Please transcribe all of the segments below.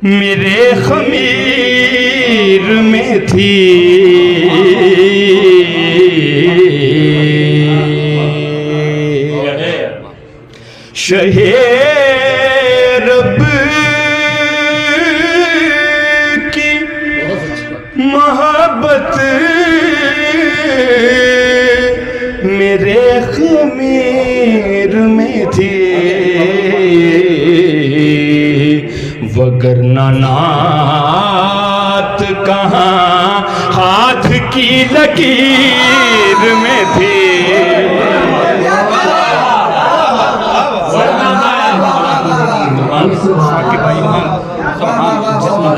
मेरे खमीर में थी शहे रब की मोहब्बत मेरे खमीर में थी, वगरना नात कहाँ हाथ की लकीर में थी।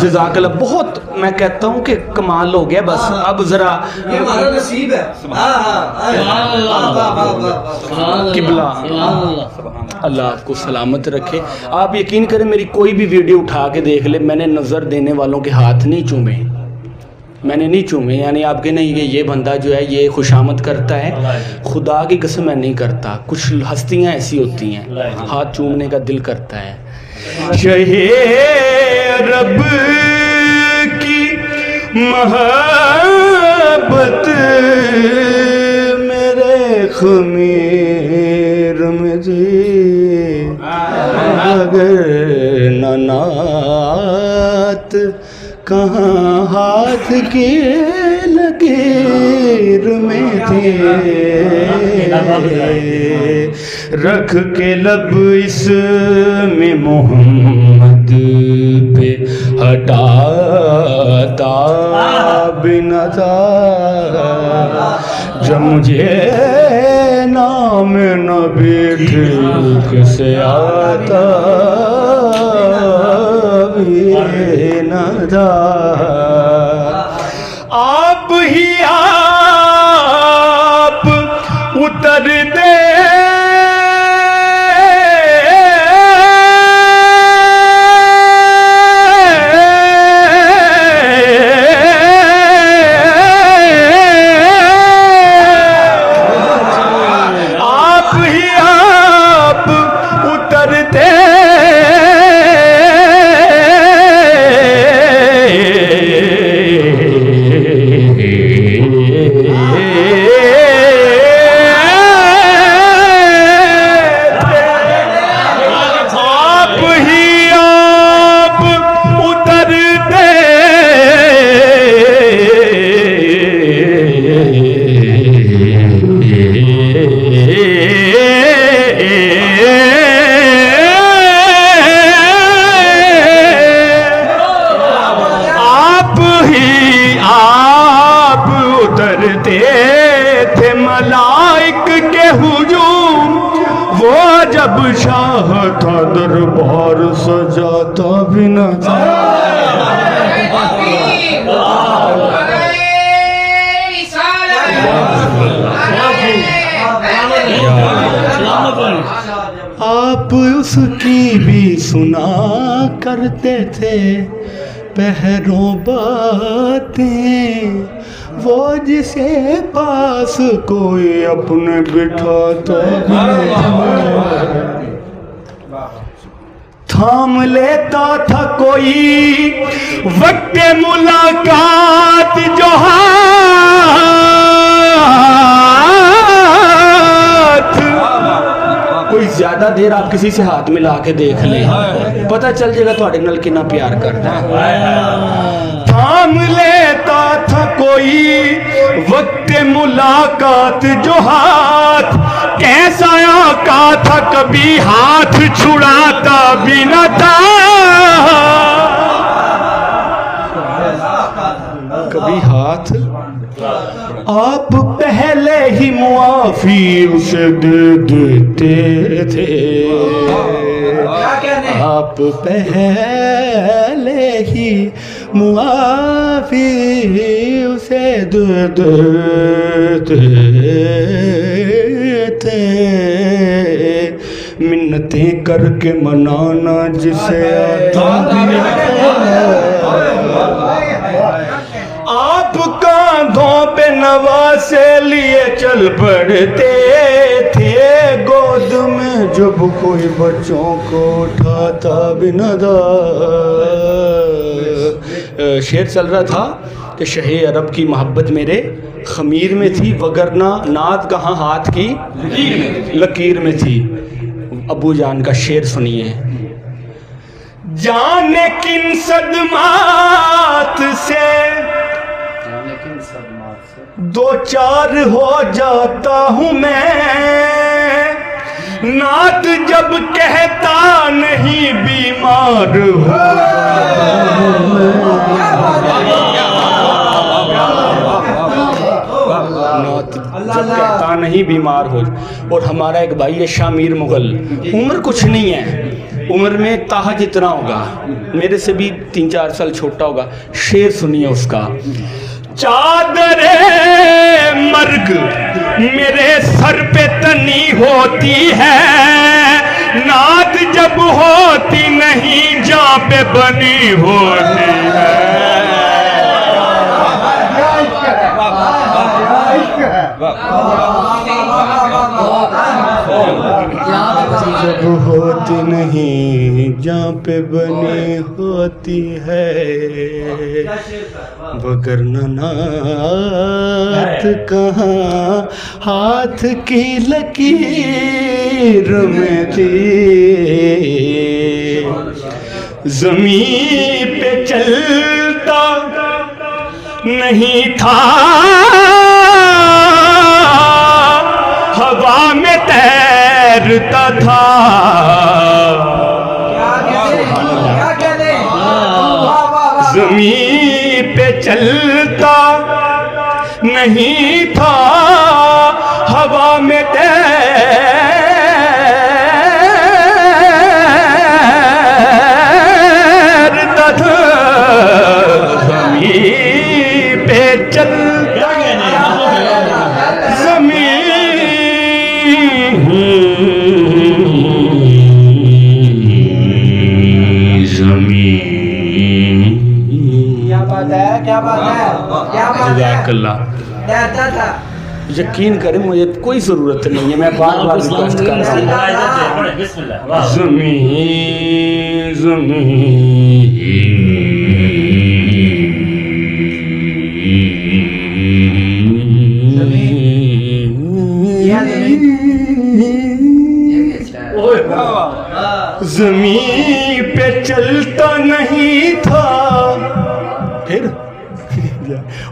जज़ाकल्लाह। बहुत मैं कहता हूँ कि कमाल हो गया, बस अब जरा ये हमारा नसीब है। किबला अल्लाह आपको सलामत रखे। आप यकीन करें मेरी कोई भी वीडियो उठा के देख ले, मैंने नज़र देने वालों के हाथ नहीं चूमे, मैंने नहीं चूमे। यानी आपके नहीं कि ये बंदा जो है ये खुशामद करता है, खुदा की कसम मैं नहीं करता। कुछ हस्तियाँ ऐसी होती हैं हाथ चूमने का दिल करता है। शहे रब की मोहब्बत मेरे खमीर में थी, अगर नात कहाँ हाथ के लकीर में थे, रख के लब इसमें मोहम्मद पे हटाता बिना था, जब मुझे नाम नबी ठीक से आता भी न था। आप ही आप उतर दे मलाइक के हुजूम, वो जब शाह था दरबार सजाता भी न था। आप उसकी भी सुना करते थे पहरों बातें, वो जिसे पास कोई अपने बिठाता थाम लेता था कोई वक्त मुलाकात जो हाथ। कोई ज्यादा देर आप किसी से हाथ मिला के देख ले, पता चल जाएगा थोड़े नाल कितना प्यार करता है। थाम लेता था कोई वक्त मुलाकात जो हाथ, कैसा आका था कभी हाथ छुड़ाता भी न था, कभी हाथ। आप पहले ही मुआफी उसे दे देते थे, आप पहले ही मुआफी उसे दे देते थे, मिन्नतें करके मनाना जिसे आता आप कांधों पे नवासे लिए चल पड़ते थे, गोद में जब कोई बच्चों को उठाता भी न था। शेर चल रहा था कि शहे अरब की मोहब्बत मेरे खमीर में थी, वगरना नाद कहाँ हाथ की लकीर में थी। अबू जान का शेर सुनिए। जाने किन सदमात से दो चार हो जाता हूँ मैं, नात जब कहता नहीं बीमार हो। नात जब कहता नहीं बीमार हो। और हमारा एक भाई है शामिर मुगल, उम्र कुछ नहीं है, उम्र में ताहा जितना होगा, मेरे से भी 3-4 साल छोटा होगा। शेर सुनिए उसका। चादरे मर्ग मेरे सर पे तनी होती है, नात जब होती नहीं जहाँ पे बनी होती है। जब होती नहीं जहाँ पे बनी होती है, वगरना नात कहाँ हाथ की लकीर में थी। ज़मीन पे चलता नहीं था, हवा में तैरता था। ज़मीन पे चलता नहीं था, हवा में तैरता था। ज़मीन पे चलता क्या बात है जज़ाकल्लाह। यकीन करें मुझे कोई ज़रूरत नहीं है, मैं बार बार रिक्वेस्ट कर रहा हूँ। ज़मीन ज़मीन पे चलता नहीं था। फिर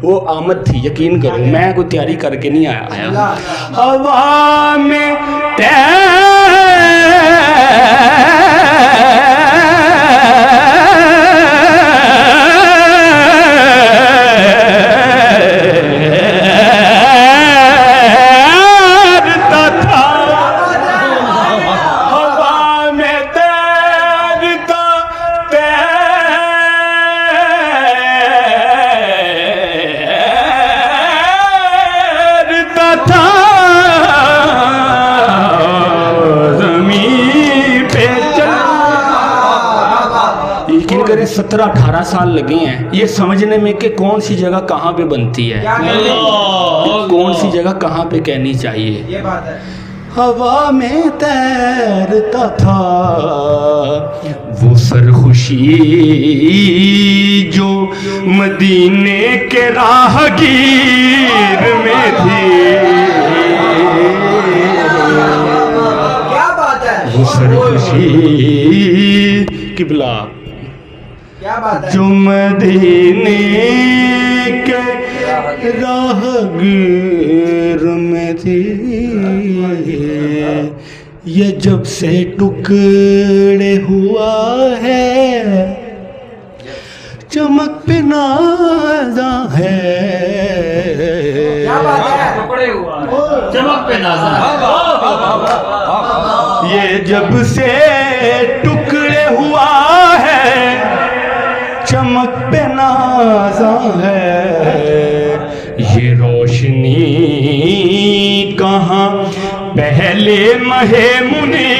वो आमद थी, यकीन करो मैं कोई तैयारी करके नहीं आया। हवा में यकीन करें 17-18 साल लगे हैं ये समझने में कि कौन सी जगह कहाँ पे बनती है, कौन सी जगह कहाँ पे कहनी चाहिए। ये बात है। हवा में तैरता था वो सरखुशी जो मदीने के राहगीर में थी। क्या बात है। वो सरखुशी किबला क्या बात है। जो मदीने के राहगीर में थी। ये जब से टुकड़े हुआ है चमक पे नाज़ा है। क्या बात है। चमक पे नाज़ा है। ये जब से टुकड़े हुआ है चमक पे नाज़ा है। ये रोशनी कहाँ पहले महे मुनीर